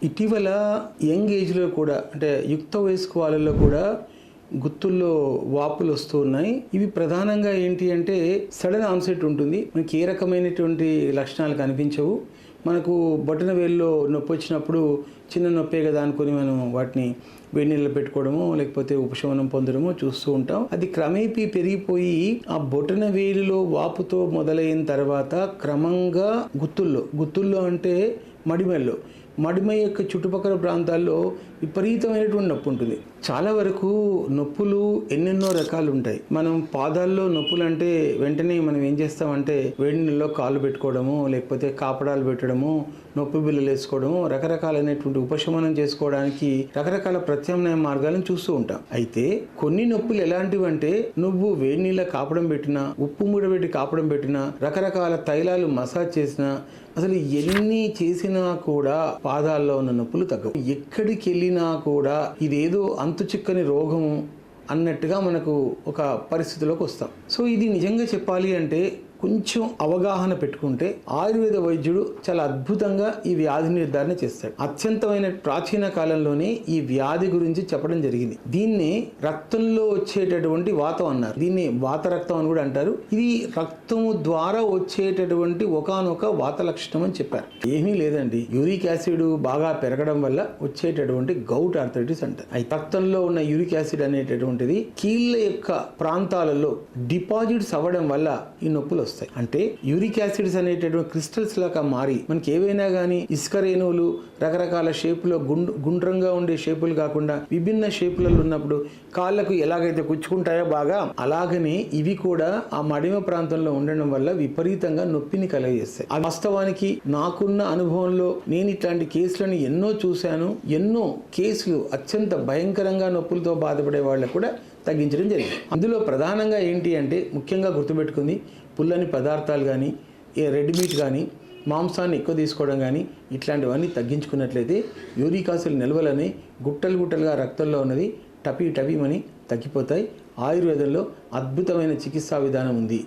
ఇటీవల యంగ్ ఏజ్లో కూడా అంటే యుక్త వయస్కు వాళ్ళలో కూడా గుత్తుల్లో వాపులు వస్తూ ఉన్నాయి. ఇవి ప్రధానంగా ఏంటి అంటే సడన్ ఆన్సెట్ ఉంటుంది. మనకి ఏ రకమైనటువంటి లక్షణాలు కనిపించవు. మనకు బొటన వేల్లో నొప్పి వచ్చినప్పుడు చిన్న నొప్పే కదా అనుకుని మనం వాటిని వేడి నీళ్ళు పెట్టుకోవడము లేకపోతే ఉపశమనం పొందడము చూస్తూ ఉంటాం. అది క్రమేపీ పెరిగిపోయి ఆ బొటన వేలిలో వాపుతో మొదలైన తర్వాత క్రమంగా గుత్తుల్లో అంటే మడిమ యొక్క చుట్టుపక్కల ప్రాంతాల్లో విపరీతమైనటువంటి నొప్పి ఉంటుంది. చాలా వరకు నొప్పులు ఎన్నెన్నో రకాలు ఉంటాయి. మనం పాదాల్లో నొప్పులు అంటే వెంటనే మనం ఏం చేస్తామంటే వేడి నీళ్ళలో కాళ్ళు పెట్టుకోవడము లేకపోతే కాపడాలు పెట్టడము నొప్పి బిళ్ళలు వేసుకోవడము రకరకాలైనటువంటి ఉపశమనం చేసుకోవడానికి రకరకాల ప్రత్యామ్నాయ మార్గాలను చూస్తూ ఉంటాం. అయితే కొన్ని నొప్పులు ఎలాంటివి అంటే నువ్వు వేడి నీళ్ళ కాపడం పెట్టినా ఉప్పు మూడబెట్టి కాపడం పెట్టినా రకరకాల తైలాలు మసాజ్ చేసినా అసలు ఎన్ని చేసినా కూడా పాదాల్లో ఉన్న నొప్పులు తగ్గవు. ఎక్కడికి వెళ్ళినా కూడా ఇదేదో అంతు చిక్కని రోగము అన్నట్టుగా మనకు ఒక పరిస్థితిలోకి వస్తాం. సో ఇది నిజంగా చెప్పాలి అంటే కొంచెం అవగాహన పెట్టుకుంటే ఆయుర్వేద వైద్యుడు చాలా అద్భుతంగా ఈ వ్యాధి నిర్ధారణ చేస్తాడు. అత్యంతమైన ప్రాచీన కాలంలోనే ఈ వ్యాధి గురించి చెప్పడం జరిగింది. దీన్ని రక్తంలో వచ్చేటటువంటి వాతం అన్నారు. దీన్ని వాత రక్తం అని కూడా అంటారు. ఇది రక్తము ద్వారా వచ్చేటటువంటి ఒకానొక వాత లక్షణం అని చెప్పారు. ఏమీ లేదండి, యూరిక్ యాసిడ్ బాగా పెరగడం వల్ల వచ్చేటటువంటి గౌట్ ఆర్థరైటిస్ అంటారు. అయితే రక్తంలో ఉన్న యూరిక్ యాసిడ్ అనేటటువంటిది కీళ్ళ యొక్క ప్రాంతాలలో డిపాజిట్స్ అవ్వడం వల్ల ఈ నొప్పులు వస్తాయి. అంటే యూరిక్ యాసిడ్స్ అనేటటువంటి క్రిస్టల్స్ లాగా మారి మనకి ఏవైనా కానీ ఇసుక రేణువులు రకరకాల షేపులో గుండ్రంగా ఉండే షేపులు కాకుండా విభిన్న షేపులలో ఉన్నప్పుడు కాళ్ళకు ఎలాగైతే కుచ్చుకుంటాయో బాగా అలాగనే ఇవి కూడా ఆ మడిమ ప్రాంతంలో ఉండడం వల్ల విపరీతంగా నొప్పిని కలగజేస్తాయి. ఆ వాస్తవానికి నాకున్న అనుభవంలో నేను ఇట్లాంటి కేసులను ఎన్నో చూశాను. ఎన్నో కేసులు అత్యంత భయంకరంగా నొప్పులతో బాధపడే వాళ్ళకు కూడా తగ్గించడం జరిగింది. అందులో ప్రధానంగా ఏంటి అంటే ముఖ్యంగా గుర్తుపెట్టుకుంది పుల్లని పదార్థాలు కానీ రెడ్ మీట్ కానీ మాంసాన్ని ఎక్కువ తీసుకోవడం కానీ ఇట్లాంటివన్నీ తగ్గించుకున్నట్లయితే యూరిక్ యాసిడ్ నిల్వలని గుట్టలుగా రక్తంలో ఉన్నది టపీమని తగ్గిపోతాయి. ఆయుర్వేదంలో అద్భుతమైన చికిత్సా విధానం ఉంది.